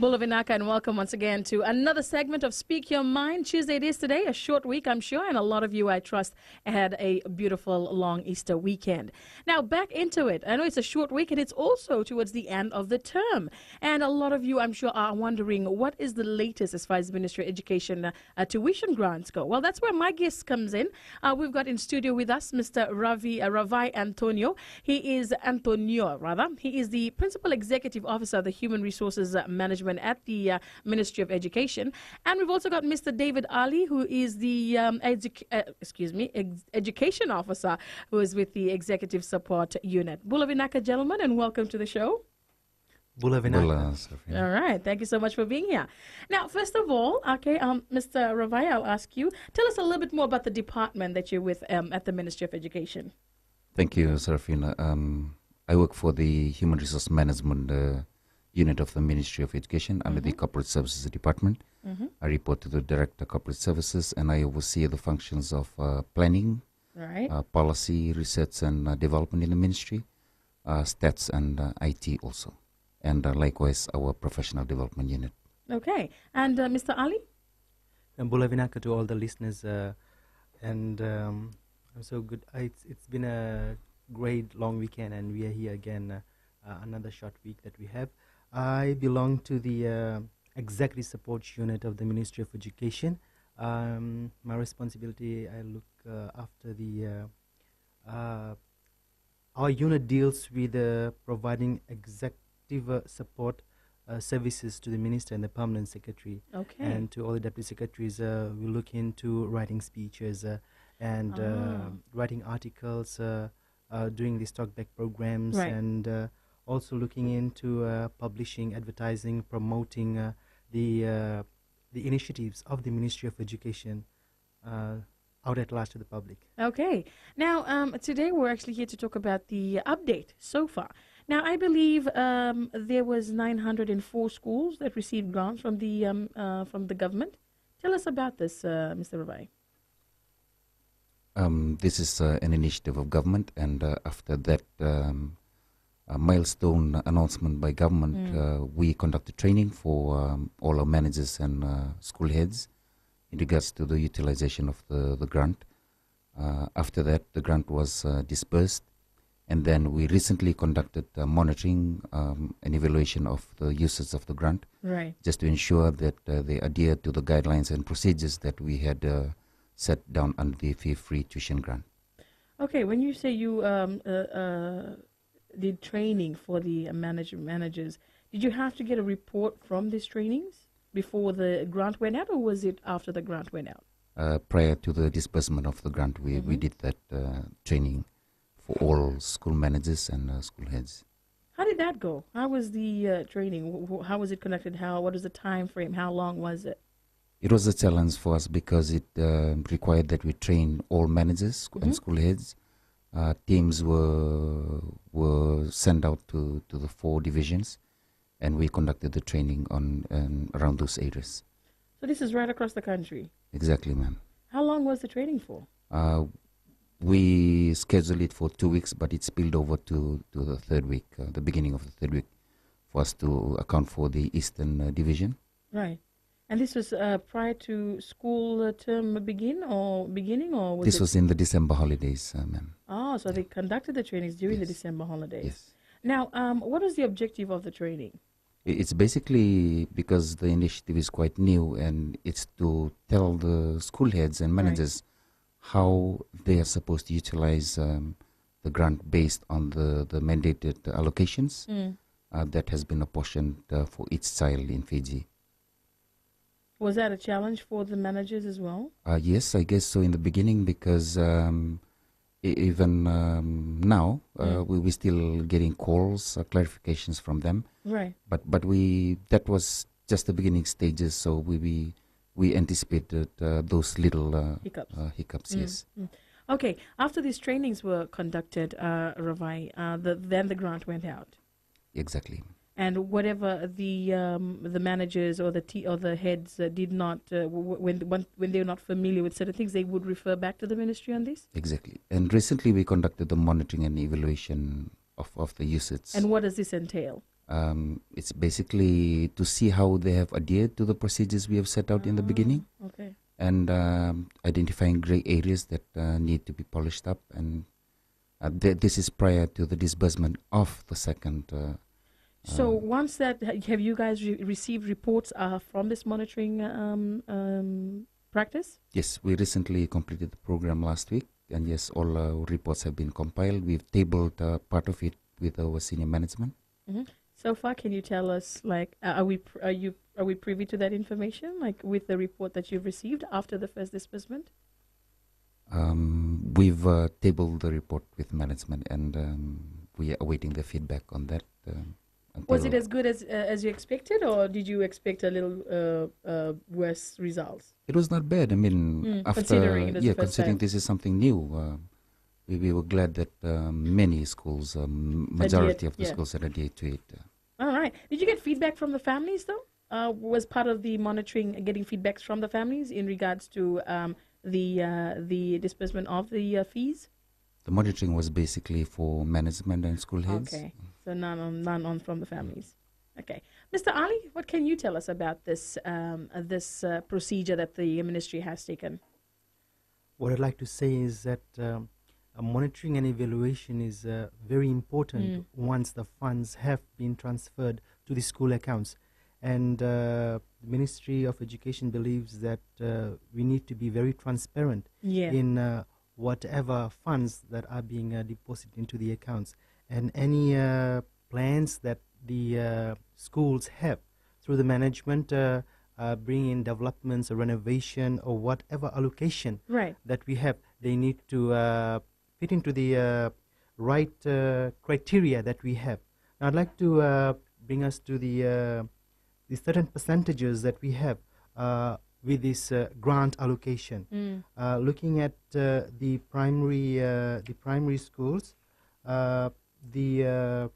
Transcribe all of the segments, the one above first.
Bulavinaka, and welcome once again to another segment of Speak Your Mind. Tuesday it is today, a short week, I'm sure, and a lot of you, I trust, had a beautiful long Easter weekend. Now, back into it. I know it's a short week, and it's also towards the end of the term. And a lot of you, I'm sure, are wondering, what is the latest as far as the Ministry of Education tuition grants go? Well, that's where my guest comes in. We've got in studio with us Mr. Ravai Antonio. He is the Principal Executive Officer of the Human Resources Management at the Ministry of Education. And we've also got Mr. David Ali, who is the Education Officer, who is with the Executive Support Unit. Bulavinaka, gentlemen, and welcome to the show. Bula. All right. Thank you so much for being here. Now, first of all, Mr. Ravai, I'll ask you, tell us a little bit more about the department that you're with at the Ministry of Education. Thank you, Serafina. I work for the Human Resource Management Unit of the Ministry of Education under the Corporate Services Department. I report to the Director of Corporate Services, and I oversee the functions of planning, policy, research and development in the ministry, stats and IT also, and likewise our professional development unit. Okay. And Mr. Ali? And Bulavinaka to all the listeners, and I'm so good. It's been a great long weekend, and we are here again, another short week that we have. I belong to the Executive Support Unit of the Ministry of Education. My responsibility, I look after the our unit deals with providing executive support services to the Minister and the Permanent Secretary. Okay. And to all the Deputy Secretaries, we look into writing speeches and writing articles, doing the stockback programs, and also looking into publishing, advertising, promoting the initiatives of the Ministry of Education out at large to the public. Okay. Now, today we're actually here to talk about the update so far. Now, I believe there was 904 schools that received grants from the government. Tell us about this, Mr. Ravai. This is an initiative of government, and after that a milestone announcement by government, we conducted training for all our managers and school heads in regards to the utilization of the grant. After that, the grant was dispersed, and then we recently conducted monitoring and evaluation of the usage of the grant, just to ensure that they adhere to the guidelines and procedures that we had set down under the fee-free tuition grant. Okay, when you say you did training for the managers, did you have to get a report from these trainings before the grant went out, or was it after the grant went out? Prior to the disbursement of the grant, we did that training for all school managers and school heads. How did that go? How was the training? How was it conducted? What was the time frame? How long was it? It was a challenge for us because it required that we train all managers and school heads. Teams were sent out to the 4 divisions, and we conducted the training on around those areas. So this is right across the country? Exactly, ma'am. How long was the training for? We scheduled it for 2 weeks, but it spilled over to the 3rd week, the beginning of the 3rd week, for us to account for the Eastern Division. Right. And this was prior to school term beginning, or was this was in the December holidays, ma'am. Oh, so they conducted the trainings during the December holidays. Yes. Now, what is the objective of the training? It's basically because the initiative is quite new, and it's to tell the school heads and managers how they are supposed to utilize the grant based on the mandated allocations that has been apportioned for each child in Fiji. Was that a challenge for the managers as well? Yes, I guess so in the beginning, because even now we're still getting calls, clarifications from them. Right. But that was just the beginning stages, so we anticipated those little hiccups. Yes. Okay. After these trainings were conducted, Ravai, then the grant went out. Exactly. And whatever the managers or the heads did not, when they were not familiar with certain things, they would refer back to the ministry on this? Exactly. And recently we conducted the monitoring and evaluation of the usage. And what does this entail? It's basically to see how they have adhered to the procedures we have set out in the beginning, Okay. and identifying gray areas that need to be polished up. And this is prior to the disbursement of the second. So once that, have you guys received reports from this monitoring practice? Yes, we recently completed the program last week, and yes, all reports have been compiled. We've tabled part of it with our senior management. Mm-hmm. So far, can you tell us, like, are we privy to that information, like with the report that you've received after the first disbursement? We've tabled the report with management, and we are awaiting the feedback on that. Was it as good as you expected, or did you expect a little worse results? It was not bad. I mean, after considering it is the first considering time. this is something new, we were glad that many schools, majority of the yeah. schools, had adhered to it. All right. Did you get feedback from the families, though? Was part of the monitoring getting feedbacks from the families in regards to the disbursement of the fees? The monitoring was basically for management and school heads. Okay, so none on from the families. Okay, Mr. Ali, what can you tell us about this procedure that the ministry has taken? What I'd like to say is that monitoring and evaluation is very important once the funds have been transferred to the school accounts. And the Ministry of Education believes that we need to be very transparent in whatever funds that are being deposited into the accounts. And any plans that the schools have through the management bring in developments or renovation or whatever allocation that we have, they need to fit into the right criteria that we have. Now I'd like to bring us to the certain percentages that we have with this grant allocation. Looking at the primary schools, the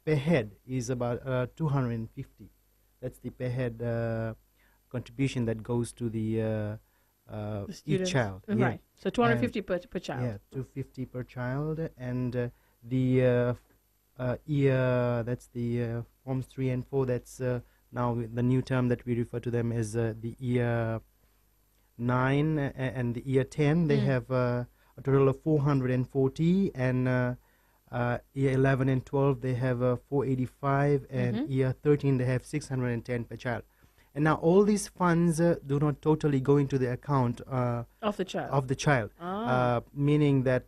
per head is about 250. That's the per head contribution that goes to the each child. Right. So 250 per child. Yeah, 250 per child, and the year, that's the forms 3 and 4. That's now the new term that we refer to them as the year 9 and the year 10. They have a total of 440, and year 11 and 12 they have 485, and year 13 they have 610 per child. And now all these funds do not totally go into the account of the child. Meaning that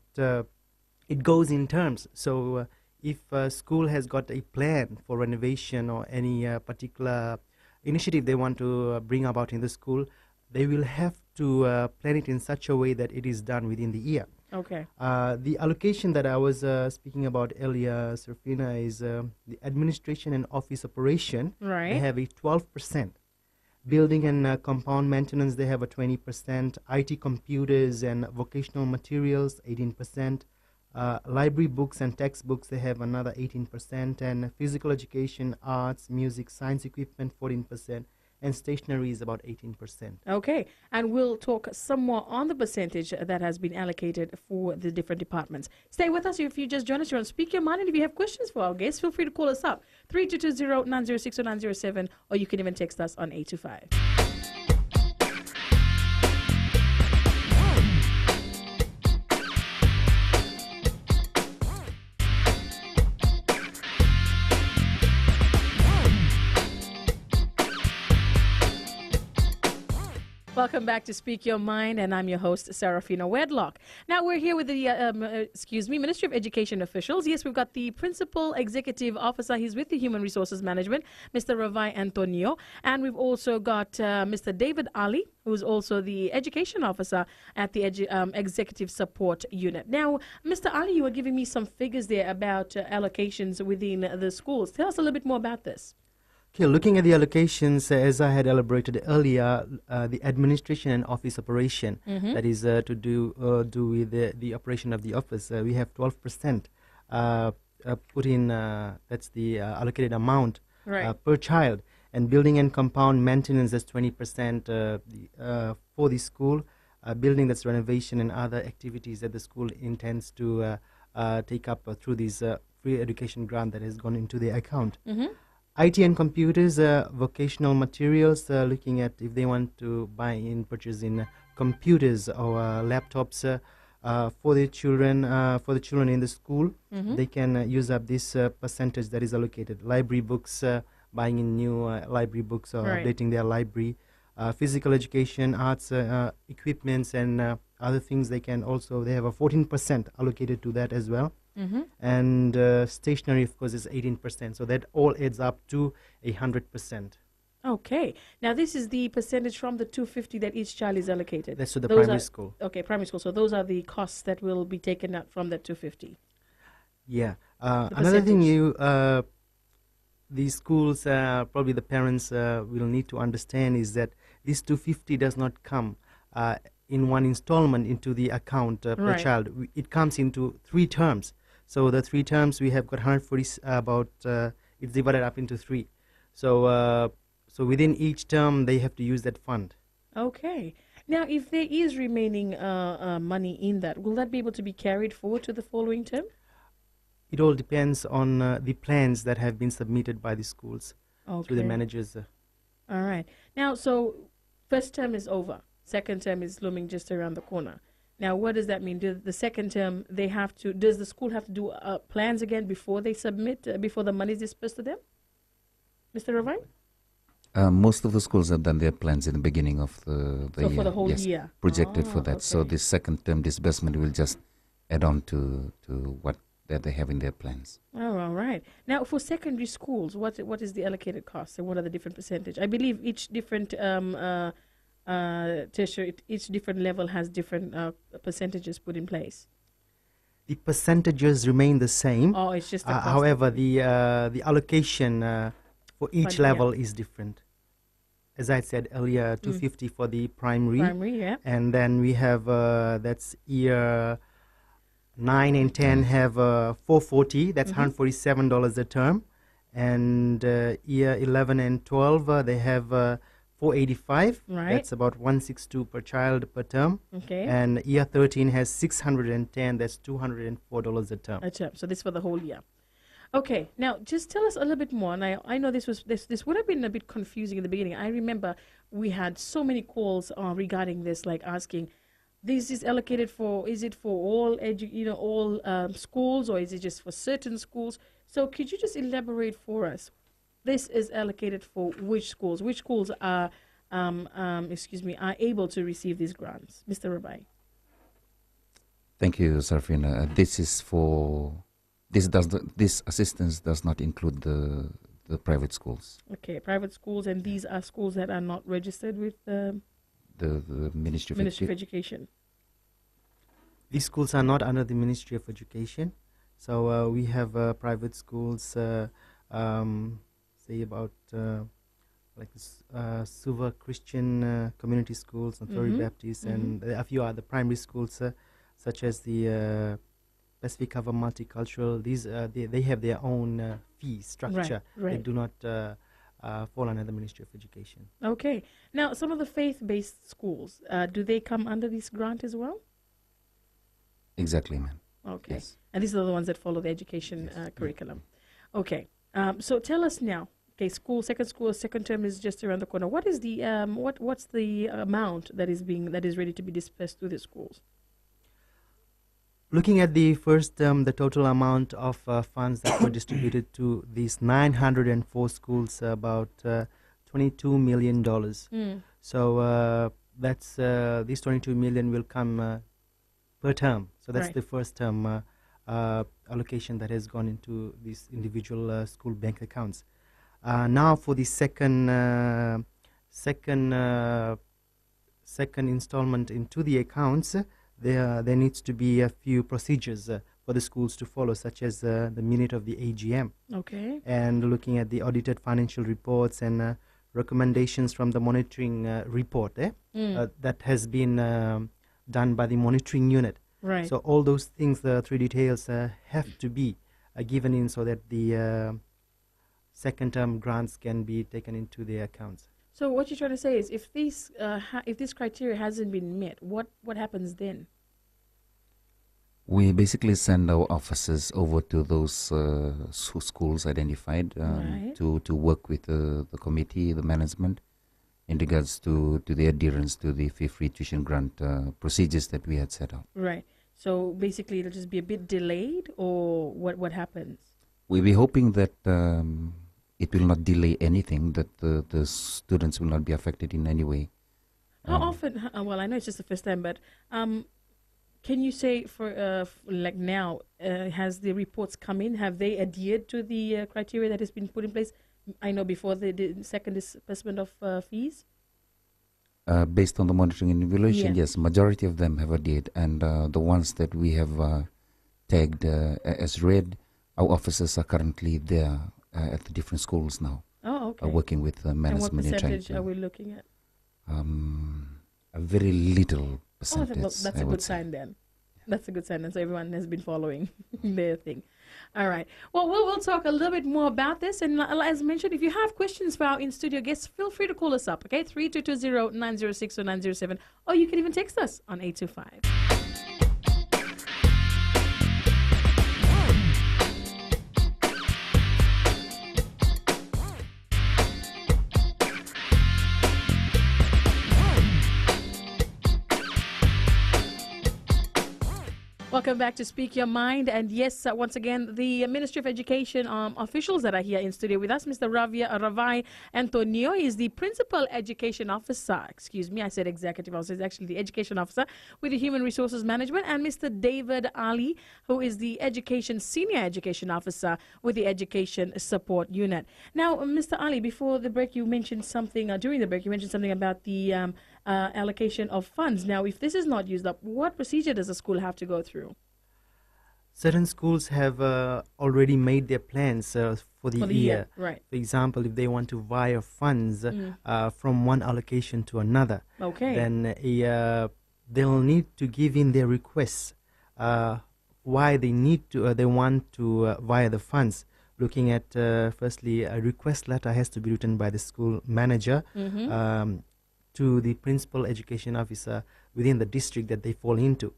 it goes in terms. So if a school has got a plan for renovation or any particular initiative they want to bring about in the school, they will have to plan it in such a way that it is done within the year. Okay. The allocation that I was speaking about earlier, Serafina, is the administration and office operation. Right. They have a 12%. Building and compound maintenance, they have a 20%. IT computers and vocational materials, 18%. Library books and textbooks, they have another 18%. And physical education, arts, music, science equipment, 14%. And stationery is about 18%. Okay, and we'll talk some more on the percentage that has been allocated for the different departments. Stay with us. If you just join us, you're on Speak Your Mind, and if you have questions for our guests, feel free to call us up, 3220-906-0907, or you can even text us on 825. Welcome back to Speak Your Mind, and I'm your host, Serafina Wedlock. Now we're here with the, Ministry of Education officials. Yes, we've got the Principal Executive Officer. He's with the Human Resources Management, Mr. Ravai Antonio. And we've also got Mr. David Ali, who's also the Education Officer at the Executive Support Unit. Now, Mr. Ali, you were giving me some figures there about allocations within the schools. Tell us a little bit more about this. Okay, looking at the allocations, as I had elaborated earlier, the administration and office operation, that is to do with the operation of the office, we have 12% put in, that's the allocated amount per child. And building and compound maintenance, that's 20% for the school. Building, that's renovation and other activities that the school intends to take up through these free education grant that has gone into their account. Mm-hmm. IT and computers, vocational materials, looking at if they want to purchase in computers or laptops for the children in the school, Mm-hmm. they can use up this percentage that is allocated. Library books, buying in new library books or Right. updating their library. Physical education, arts, equipments, and other things. They have a 14% allocated to that as well. Mm-hmm. And stationery, of course, is 18%. So that all adds up to 100%. Okay. Now, this is the percentage from the 250 that each child is allocated. That's to the Those primary are- school. Okay, primary school. So those are the costs that will be taken out from that 250. Yeah. The Another thing percentage. these schools, probably the parents will need to understand is that this 250 does not come in one installment into the account per Right. child. It comes into 3 terms. So the 3 terms we have got 140 it's divided up into 3. So so within each term they have to use that fund. Okay. Now, if there is remaining money in that, will that be able to be carried forward to the following term? It all depends on the plans that have been submitted by the schools through the Okay. managers. All right. Now, so first term is over. Second term is looming just around the corner. Now, what does that mean? The second term, does the school have to do plans again before they submit, before the money is dispersed to them? Mr. Ravine? Most of the schools have done their plans in the beginning of the So year. for the whole yes, year? projected for Ah, that. So okay. the second term disbursement will just add on to what that they have in their plans. Oh, all right. Now, for secondary schools, what is the allocated cost and what are the different percentage? I believe each different tertiary, each different level has different percentages put in place. The percentages remain the same. Oh, it's just the cost. However, the allocation for each Fund, yeah. level is different. As I said earlier, 250 for the primary, Primary, yeah. and then we have that's year 9 and 10 have 440. That's Mhm. $147 a term, and year 11 and 12 they have 485. Right. That's about 162 per child per term. Okay. And year 13 has 610. That's $204 a term. A term. So this for the whole year. Okay. Now, just tell us a little bit more. And I know this would have been a bit confusing in the beginning. I remember we had so many calls regarding this, like asking, this is allocated for, is it for all all schools, or is it just for certain schools? So could you just elaborate for us? This is allocated for which schools? Which schools are are able to receive these grants, Mr. Rabai? Thank you, Sarfina. This assistance does not include the private schools. Okay, private schools, and these are schools that are not registered with the The Ministry of Ministry of Education. These schools are not under the Ministry of Education. So we have private schools, say about Suva Christian Community Schools, and Florida Baptist, and a few other primary schools, such as the Pacific Cover Multicultural. These they have their own fee structure. Right. They do not fall under the Ministry of Education. Okay. Now, some of the faith-based schools, do they come under this grant as well? Exactly, ma'am. Okay. Yes. And these are the ones that follow the education curriculum. Okay. So tell us now. Okay, second term is just around the corner. What is the what's the amount that is ready to be dispersed to the schools? Looking at the first term, the total amount of funds that were distributed to these 904 schools, about $22 million. So that's these 22 million will come per term. So that's Right. the first term allocation that has gone into these individual school bank accounts. Now for the second installment into the accounts, there needs to be a few procedures for the schools to follow, such as the minute of the AGM, Okay. and looking at the audited financial reports and recommendations from the monitoring report that has been done by the monitoring unit. Right. So all those things, the 3 details have to be given in so that the second term grants can be taken into their accounts. So what you're trying to say is, if this criteria hasn't been met, what happens then? We basically send our officers over to those schools identified Right. to work with the committee, the management, in regards to the adherence to the fee-free tuition grant procedures that we had set out. Right. So basically, it'll just be a bit delayed, or what happens? We'll be hoping that it will not delay anything, that the students will not be affected in any way. How often? Well, I know it's just the first time, but can you say for like now, has the reports come in? Have they adhered to the criteria that has been put in place? I know before the second disbursement of fees. Based on the monitoring and evaluation, Yeah. yes, majority of them have adhered, and the ones that we have tagged as red, our officers are currently there at the different schools now, Oh, okay. working with And what management and trying percentage to are we looking at? a very little Oh, percentage. that's I a would good say. sign then. That's a good sign. And so everyone has been following their thing. All right. Well, we'll talk a little bit more about this. And as mentioned, if you have questions for our in-studio guests, feel free to call us up, okay? 3220-906 or 907. Or you can even text us on 825. Welcome back to Speak Your Mind. And yes, once again, the Ministry of Education officials that are here in studio with us, Mr. Ravai Antonio is the Principal Education Officer. Excuse me, I said Executive Officer. It's actually the Education Officer with the Human Resources Management. And Mr. David Ali, who is the Senior Education Officer with the Education Support Unit. Now, Mr. Ali, before the break, you mentioned something, during the break, you mentioned something about the allocation of funds. Now, if this is not used up, what procedure does the school have to go through? Certain schools have already made their plans for the year. Right. For example, if they want to wire funds from one allocation to another, Okay. then they'll need to give in their requests why they want to wire the funds. Looking at firstly, a request letter has to be written by the school manager to the principal education officer within the district that they fall into.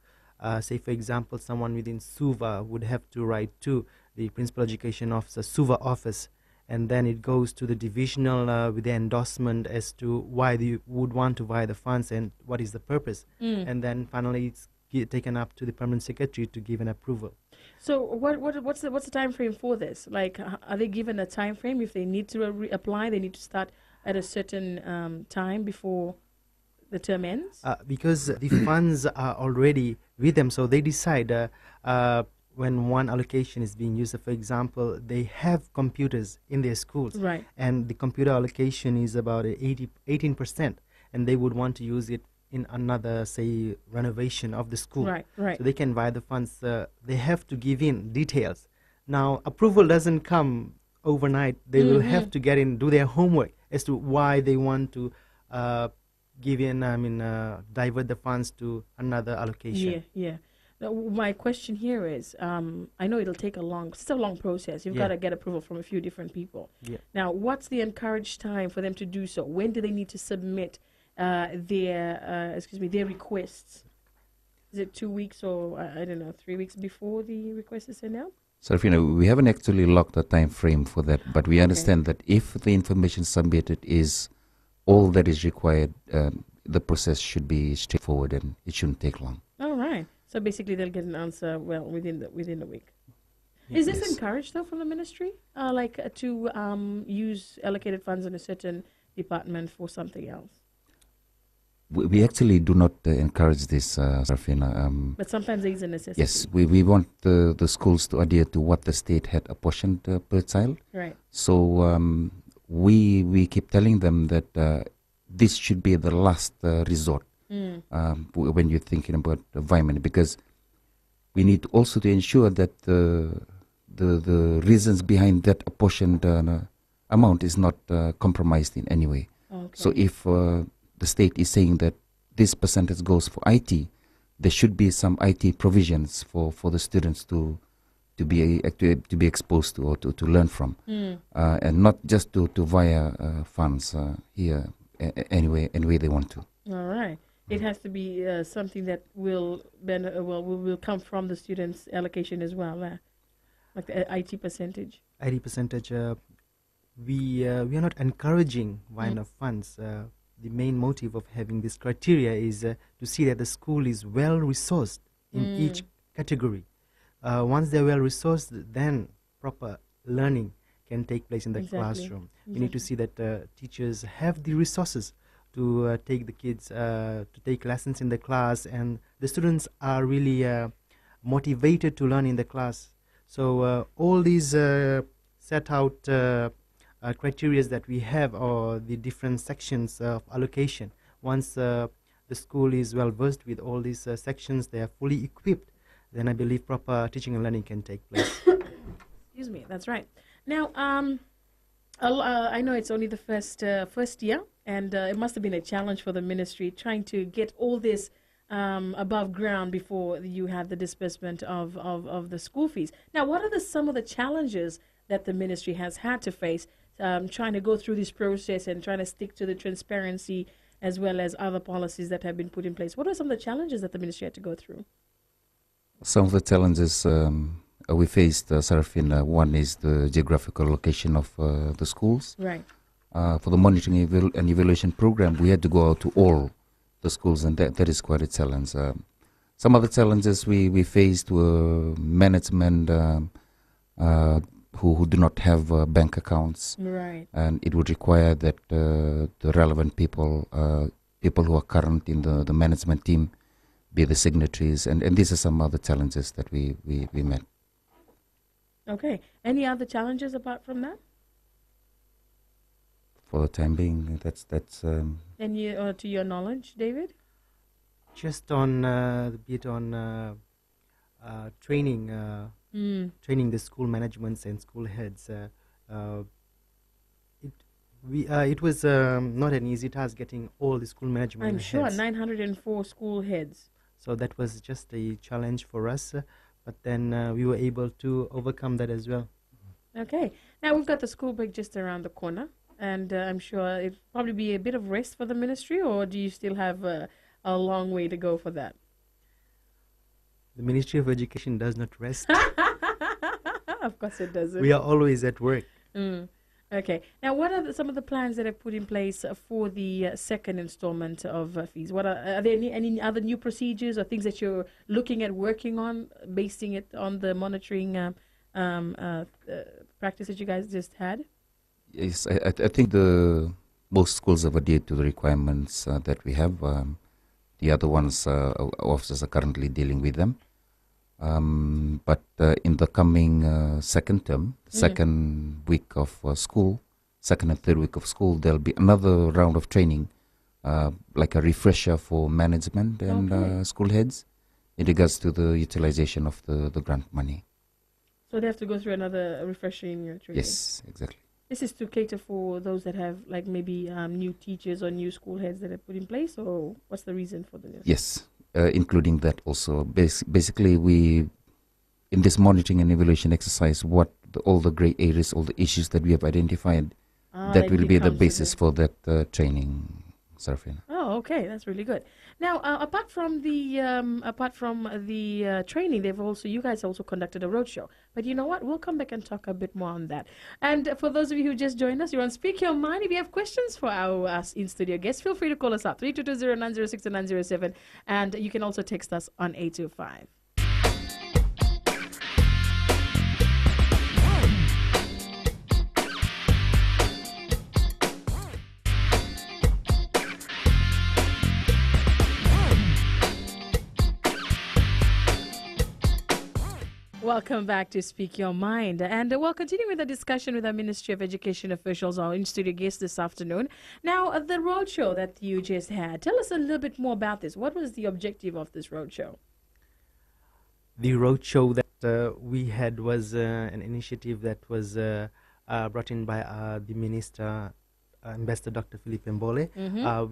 Say, for example, someone within Suva would have to write to the principal education officer, Suva office, and then it goes to the divisional with the endorsement as to why they would want to wire the funds and what is the purpose. And then finally it's taken up to the permanent secretary to give an approval. So what's the time frame for this? Like, are they given a time frame? If they need to apply, they need to start at a certain time before the term ends? Because the funds are already with them, so they decide when one allocation is being used. For example, they have computers in their schools, Right. and the computer allocation is about 18%, and they would want to use it in another, say, renovation of the school. Right. Right. So they can buy the funds. They have to give in details. Now, approval doesn't come overnight. They will have to do their homework as to why they want to divert the funds to another allocation. Yeah. Now, my question here is, I know it'll take it's a long process. You've got to get approval from a few different people. Yeah. Now, what's the encouraged time for them to do so? When do they need to submit their requests? Is it 2 weeks or, I don't know, 3 weeks before the request is sent out? So, we haven't actually locked a time frame for that, but we understand that if the information submitted is all that is required, the process should be straightforward and it shouldn't take long. All right. So basically, they'll get an answer within the week. Is this encouraged though from the ministry, to use allocated funds in a certain department for something else? We actually do not encourage this, Sarafina. But sometimes there is a necessity. Yes, we want the schools to adhere to what the state had apportioned per child. Right. So we keep telling them that this should be the last resort when you're thinking about environment, because we need also to ensure that the reasons behind that apportioned amount is not compromised in any way. Okay. So if the state is saying that this percentage goes for IT, there should be some IT provisions for the students to be exposed to or to learn from, and not just to via funds here any way they want to. All right. it has to be something that will come from the students' allocation as well, like the IT percentage. IT percentage. We are not encouraging kind of funds. The main motive of having this criteria is to see that the school is well resourced in each category. Once they're well resourced, then proper learning can take place in the classroom. We need to see that teachers have the resources to take the kids to take lessons in the class, and the students are really motivated to learn in the class. So all these set out criteria that we have, or the different sections of allocation, once the school is well versed with all these sections, they are fully equipped, then I believe proper teaching and learning can take place. Excuse me, that's right. Now, I know it's only the first year, and it must have been a challenge for the ministry trying to get all this above ground before you had the disbursement of the school fees. Now, what are some of the challenges that the ministry has had to face trying to go through this process and trying to stick to the transparency as well as other policies that have been put in place? What are some of the challenges that the ministry had to go through? Some of the challenges we faced, Sarafina, one is the geographical location of the schools. Right. For the monitoring and evaluation program, we had to go out to all the schools, and that is quite a challenge. Some of the challenges we faced were management who do not have bank accounts. Right. And it would require that the relevant people who are current in the management team, be the signatories, and these are some other challenges that we met. Okay. Any other challenges apart from that? For the time being, that's. And to your knowledge, David? Just on the bit on training, training the school managements and school heads. It was not an easy task getting all the school management. I'm sure heads. 904 school heads. So that was just a challenge for us, but then we were able to overcome that as well. Okay. Now we've got the school break just around the corner, and I'm sure it'll probably be a bit of rest for the ministry, or do you still have a long way to go for that? The Ministry of Education does not rest. Of course it doesn't. We are always at work. Okay. Now, what are some of the plans that are put in place for the second installment of fees? What are there any other new procedures or things that you're looking at working on, basing it on the monitoring practice that you guys just had? Yes, I think most schools have adhered to the requirements that we have. The other ones, officers are currently dealing with them. But in the coming second term, second week of school, second and third week of school, there'll be another round of training, like a refresher for management and school heads in regards to the utilization of the grant money. So they have to go through another refreshing training? Yes, exactly. This is to cater for those that have like maybe new teachers or new school heads that are put in place, or what's the reason for the... Yes, including that also. Basically, we, in this monitoring and evaluation exercise, all the grey areas, all the issues that we have identified, that will be the basis for that training, Sarafina. Oh, okay, that's really good. Now, apart from the training, you guys also conducted a roadshow. But you know what? We'll come back and talk a bit more on that. And for those of you who just joined us, you're on Speak Your Mind. If you have questions for our in-studio guests, feel free to call us up 3220906-907, and you can also text us on 825. Welcome back to Speak Your Mind. And we'll continue with the discussion with our Ministry of Education officials, our in-studio guests this afternoon. Now, the roadshow that you just had, tell us a little bit more about this. What was the objective of this roadshow? The roadshow that we had was an initiative that was brought in by the Minister, Ambassador Dr. Philippe Mbole.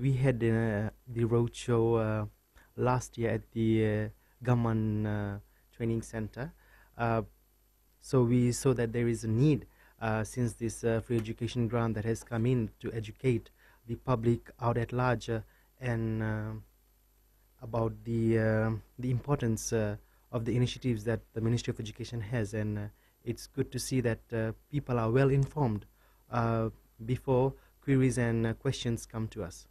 We had the roadshow last year at the Gaman Training Center. So we saw that there is a need since this free education grant that has come in to educate the public out at large and about the importance of the initiatives that the Ministry of Education has, and it's good to see that people are well informed before queries and questions come to us.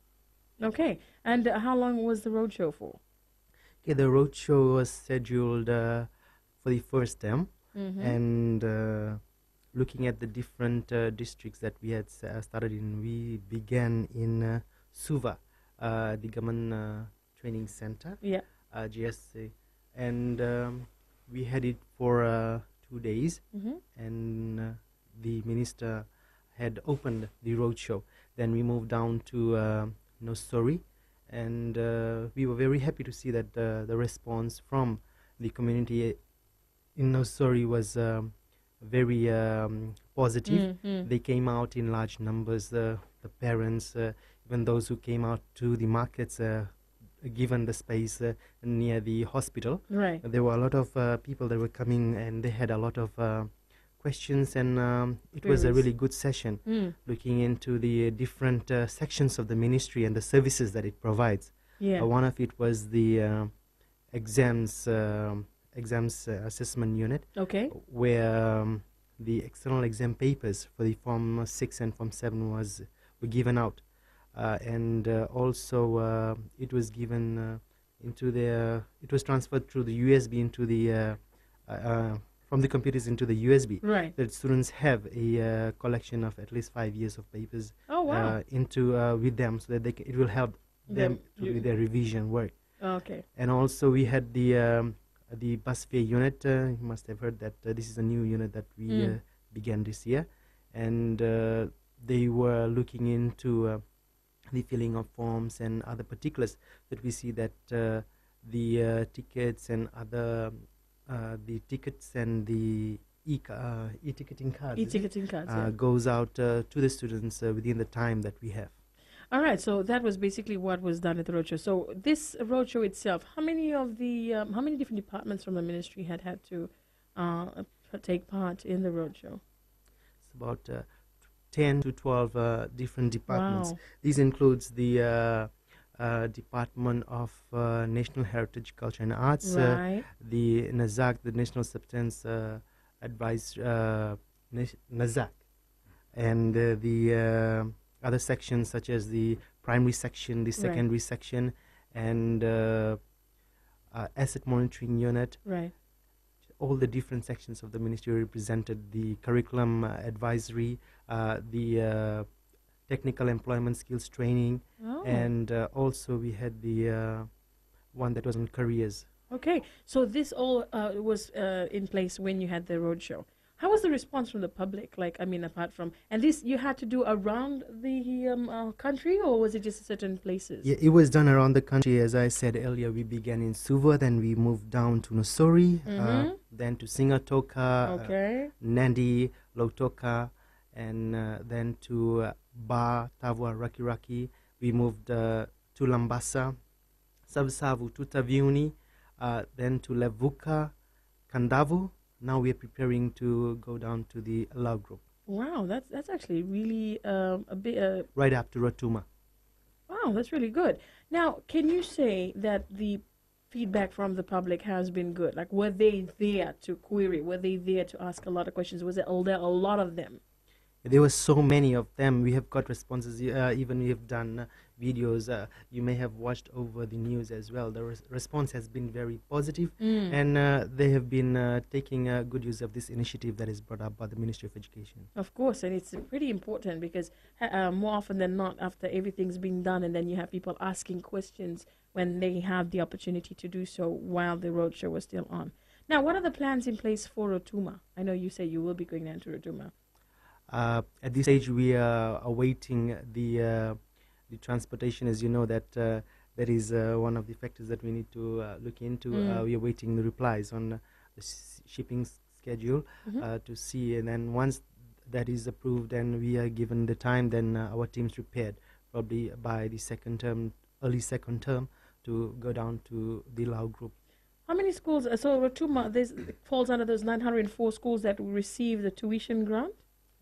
Okay. And how long was the roadshow for? Okay, the roadshow was scheduled for the first term, and looking at the different districts that we had started in, we began in Suva, the Government Training Center, Yeah. GSC, and we had it for 2 days, and the minister had opened the roadshow. Then we moved down to Nosori, and we were very happy to see that the response from the community in Nosori was very positive. They came out in large numbers, the parents, even those who came out to the markets, given the space near the hospital. Right. There were a lot of people that were coming, and they had a lot of questions, and it was a really good session, looking into the different sections of the ministry and the services that it provides. Yeah. One of it was the exams assessment unit, Okay. where the external exam papers for the Form 6 and Form 7 were given out, and also it was given it was transferred through the USB into the from the computers into the USB. Right. That students have a collection of at least 5 years of papers Oh, wow. into with them, so that it will help them with their revision work. Okay. And also we had the bus fare unit. You must have heard that this is a new unit that we began this year, and they were looking into the filling of forms and other particulars that we see that the tickets and other the tickets and the e-ticketing cards, E-ticketing cards, yeah. goes out to the students within the time that we have. All right, so that was basically what was done at the roadshow. So this roadshow itself, how many different departments from the ministry had to take part in the roadshow? It's about 10 to 12 different departments. Wow. This includes the Department of National Heritage, Culture and Arts, Right. the NAZAC, the National Substance Advice, NAZAC, and the other sections such as the primary section, the secondary section, and asset monitoring unit. Right. All the different sections of the ministry represented, the curriculum advisory, the technical employment skills training, and also we had the one that was on careers. Okay, so this all was in place when you had the roadshow. How was the response from the public? Like, I mean, apart from, and this you had to do around the country, or was it just certain places? Yeah, it was done around the country. As I said earlier, we began in Suva, then we moved down to Nosori, then to Singatoka, Nandi, Lautoka, and then to Ba, Tavua, Raki. We moved to Lambasa, Sabsavu, Tutaviuni, then to Levuka, Kandavu. Now we are preparing to go down to the Lao group. Wow, that's actually really a bit... right up to Rotuma. Wow, that's really good. Now, can you say that the feedback from the public has been good? Like, were they there to query? Were they there to ask a lot of questions? Was there a lot of them? There were so many of them. We have got responses. Even we have done videos. You may have watched over the news as well. The response has been very positive, and they have been taking good use of this initiative that is brought up by the Ministry of Education. Of course, and it's pretty important because more often than not, after everything's been done, and then you have people asking questions when they have the opportunity to do so while the roadshow was still on. Now, what are the plans in place for Rotuma? I know you say you will be going down to Rotuma. At this stage, we are awaiting the transportation. As you know, that that is one of the factors that we need to look into. We are waiting the replies on the shipping schedule to see, and then once that is approved and we are given the time, then our team's prepared, probably by the early second term, to go down to the Lao group. How many schools? So Rotuma falls under those 904 schools that will receive the tuition grant?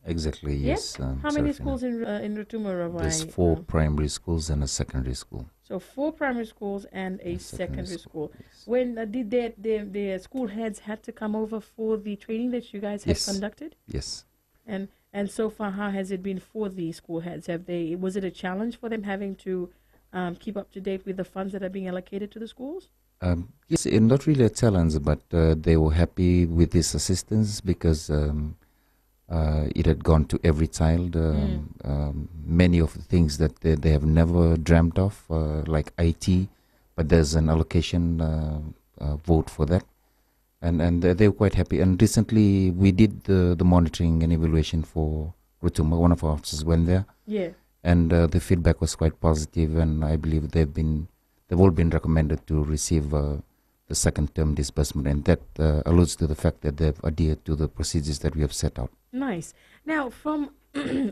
Exactly, Yeah? yes. How many Serafina. schools in Rotuma, There's Ravai? 4 primary schools and a secondary school. So 4 primary schools and a A secondary secondary school, school. yes. When did the school heads had to come over for the training that you guys have Yes. conducted? Yes. And so far, how has it been for the school heads? Was it a challenge for them having to keep up to date with the funds that are being allocated to the schools? Yes, not really a challenge, but they were happy with this assistance because it had gone to every child. Many of the things that they have never dreamt of, like IT, but there's an allocation vote for that. And they were quite happy. And recently we did the monitoring and evaluation for Rutuma. One of our officers went there. Yeah. And the feedback was quite positive, and I believe they've all been recommended to receive the second term disbursement, and that alludes to the fact that they've adhered to the procedures that we have set out. Nice. Now, from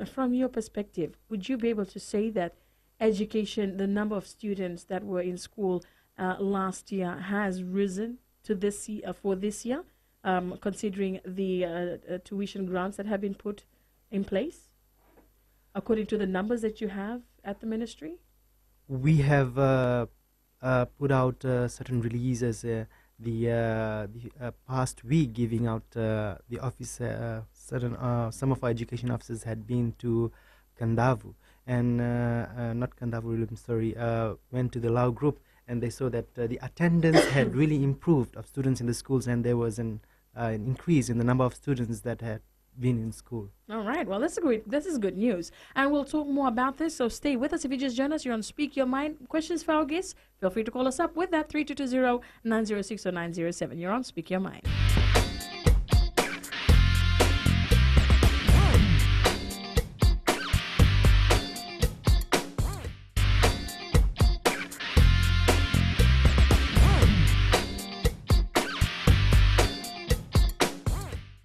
from your perspective, would you be able to say that education, the number of students that were in school last year, has risen to this year, for this year, considering the tuition grants that have been put in place, according to the numbers that you have at the ministry? We have put out certain releases the past week, giving out the office some of our education officers had been to Kandavu and not Kandavu, I'm sorry, went to the Lao group, and they saw that the attendance had really improved of students in the schools, and there was an increase in the number of students that had been in school. All right. Well, this is good news. And we'll talk more about this, so stay with us. If you just join us, you're on Speak Your Mind. Questions for our guests, feel free to call us up with that 3220-906 or 907. You're on Speak Your Mind.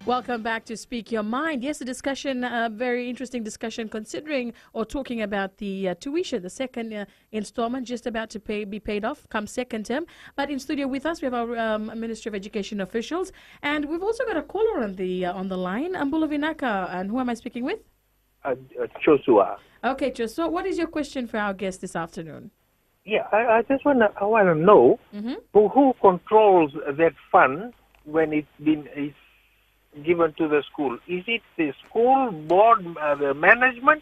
Welcome back to Speak Your Mind. Yes, a discussion, a very interesting discussion considering or talking about the tuition, the second installment just about to be paid off come second term. But in studio with us, we have our Ministry of Education officials, and we've also got a caller on the line, Ambula Vinaka. And who am I speaking with? Joshua. Okay, Joshua, what is your question for our guest this afternoon? Yeah, I just want to know who controls that fund when it's given to the school. Is it the school board, the management,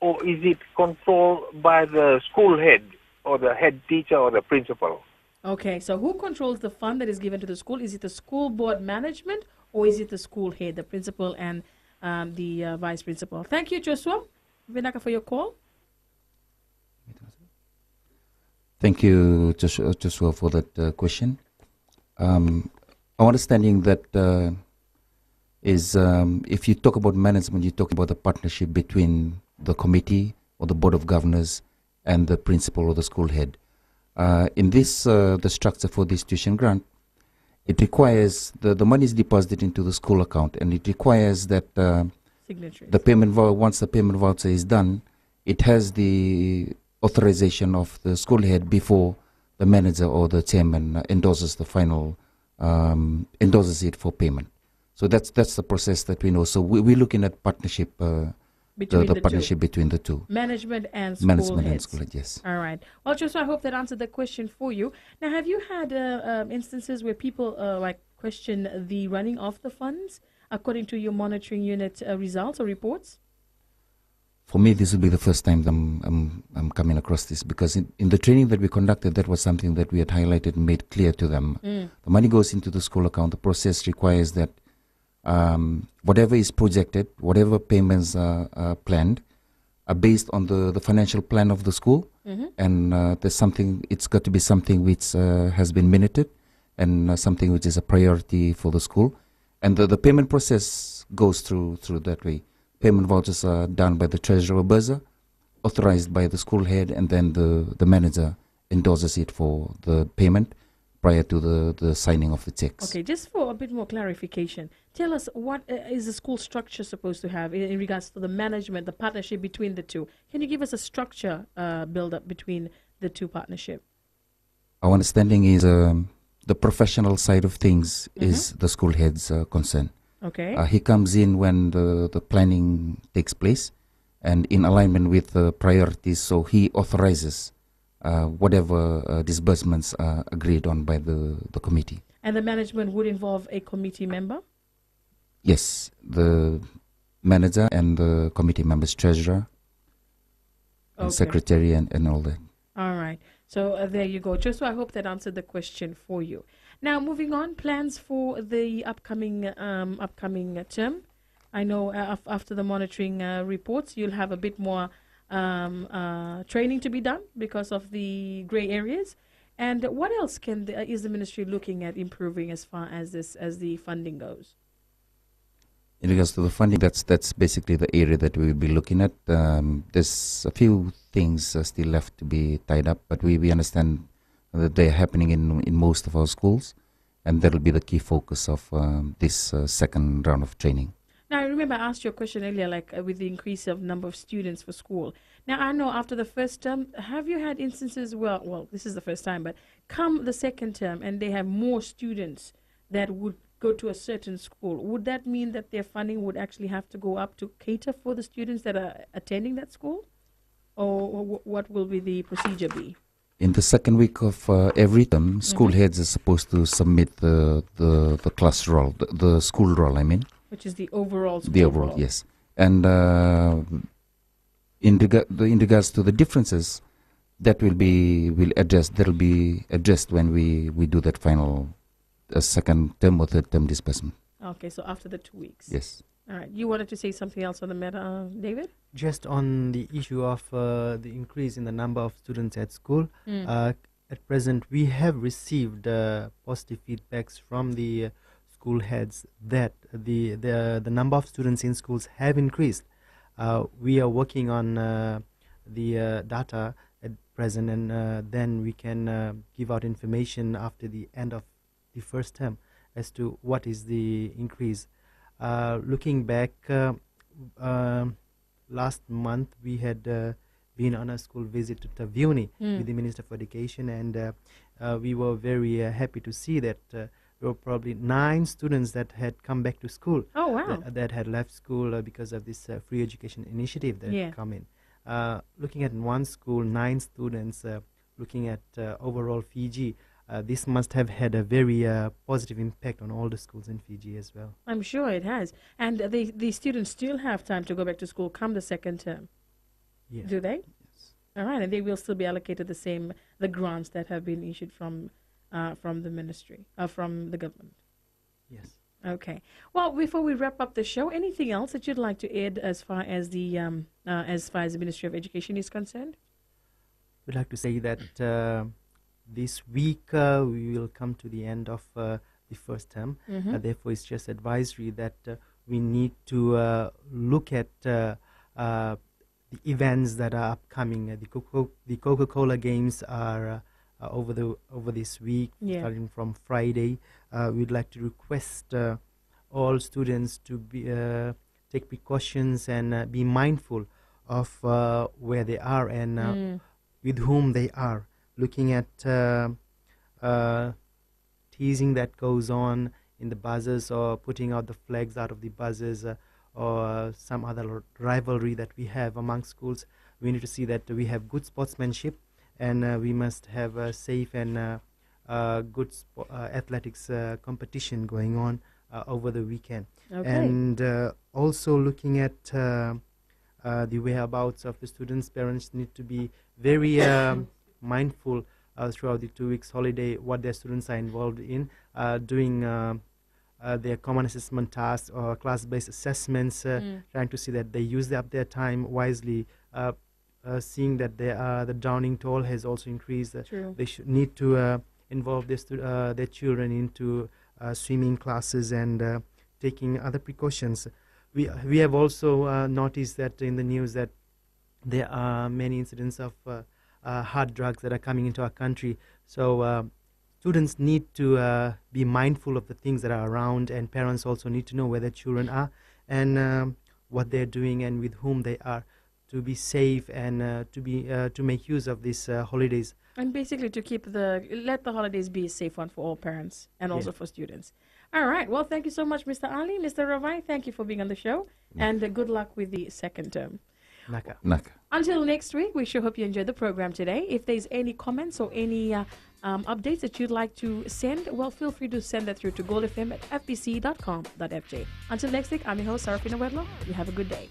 or is it controlled by the school head or the head teacher or the principal? Okay, so who controls the fund that is given to the school? Is it the school board management, or is it the school head, the principal and the vice principal? Thank you, Joshua Vinaka, for your call. Thank you, Joshua, for that question. Our understanding that is if you talk about management, you talk about the partnership between the committee or the board of governors and the principal or the school head. In this, the structure for this tuition grant, it requires the money is deposited into the school account, and it requires that the payment once the payment voucher is done, it has the authorization of the school head before the manager or the chairman endorses the final endorses it for payment. So that's the process that we know. So we're looking at partnership, between the partnership between the two. Management and school heads. And school heads, yes. All right. Well, Joshua, I hope that answered the question for you. Now, have you had instances where people question the running of the funds according to your monitoring unit results or reports? For me, this will be the first time I'm coming across this, because in the training that we conducted, that was something that we had highlighted and made clear to them. The money goes into the school account. The process requires that whatever is projected, whatever payments are planned, are based on the financial plan of the school, and it's got to be something which has been minuted, and something which is a priority for the school, and the payment process goes through that way. Payment vouchers are done by the treasurer buzzer, authorized by the school head, and then the manager endorses it for the payment prior to the signing of the checks. Okay, just for a bit more clarification, tell us what is the school structure supposed to have in regards to the management, the partnership between the two. Can you give us a structure build up between the two partnership? Our understanding is the professional side of things is the school head's concern. Okay. He comes in when the planning takes place and in alignment with the priorities, so he authorizes whatever disbursements are agreed on by the committee. And the management would involve a committee member? Yes, the manager and the committee members, treasurer and secretary and all that. All right. So there you go. Just so I hope that answered the question for you. Now, moving on, plans for the upcoming term. I know after the monitoring reports, you'll have a bit more training to be done because of the gray areas. And what else is the ministry looking at improving as far as the funding goes? In regards to the funding, that's basically the area that we will be looking at. There's a few things still left to be tied up, but we understand that they're happening in most of our schools, and that will be the key focus of this second round of training. Now, I remember I asked you a question earlier, like with the increase of number of students for school. Now, I know after the first term, have you had instances, well, this is the first time, but come the second term and they have more students that would go to a certain school, would that mean that their funding would actually have to go up to cater for the students that are attending that school? Or what will be the procedure be? In the second week of every term, school heads are supposed to submit the class roll, the school roll, I mean. Which is the overall school The overall, roll. yes. And in regards to the differences, that will be addressed when we do that final second term or third term disbursement. Okay, so after the 2 weeks. Yes. All right. You wanted to say something else on the matter, David? Just on the issue of the increase in the number of students at school. At present, we have received positive feedbacks from the school heads that the number of students in schools have increased. We are working on the data at present, and then we can give out information after the end of the first term as to what is the increase. Looking back, last month we had been on a school visit to Tavioni with the Minister for Education, and we were very happy to see that there were probably 9 students that had come back to school. Oh, wow. That had left school because of this free education initiative that had come in. Looking at one school, 9 students, looking at overall Fiji, this must have had a very positive impact on all the schools in Fiji as well. I'm sure it has. And the students still have time to go back to school come the second term. Yes. Do they? Yes. All right. And they will still be allocated the grants that have been issued from the ministry, from the government. Yes. Okay. Well, before we wrap up the show, anything else that you'd like to add as far as the Ministry of Education is concerned? We'd like to say that this week we will come to the end of the first term. Therefore, it's just advisory that we need to look at the events that are upcoming. The Coca-Cola games are over this week, starting from Friday. We'd like to request all students to take precautions and be mindful of where they are and with whom they are. Looking at teasing that goes on in the buses, or putting out the flags out of the buses, or some other rivalry that we have among schools. We need to see that we have good sportsmanship, and we must have a safe and good athletics competition going on over the weekend. Okay. And also looking at the whereabouts of the students, parents need to be very mindful throughout the 2 weeks holiday what their students are involved in, doing their common assessment tasks or class-based assessments, trying to see that they use up their time wisely, seeing that the drowning toll has also increased. They should need to involve their children into swimming classes and taking other precautions. We have also noticed that in the news that there are many incidents of hard drugs that are coming into our country. So students need to be mindful of the things that are around, and parents also need to know where their children are and what they're doing and with whom they are. to be safe and to make use of these holidays. And basically to let the holidays be a safe one for all parents and also for students. All right. Well, thank you so much, Mr. Ali. Mr. Ravai, thank you for being on the show. And good luck with the second term. Naka. Until next week, we sure hope you enjoyed the program today. If there's any comments or any updates that you'd like to send, well, feel free to send that through to goldfm@fbc.com.fj. Until next week, I'm your host, Sarafina Wedlow. You have a good day.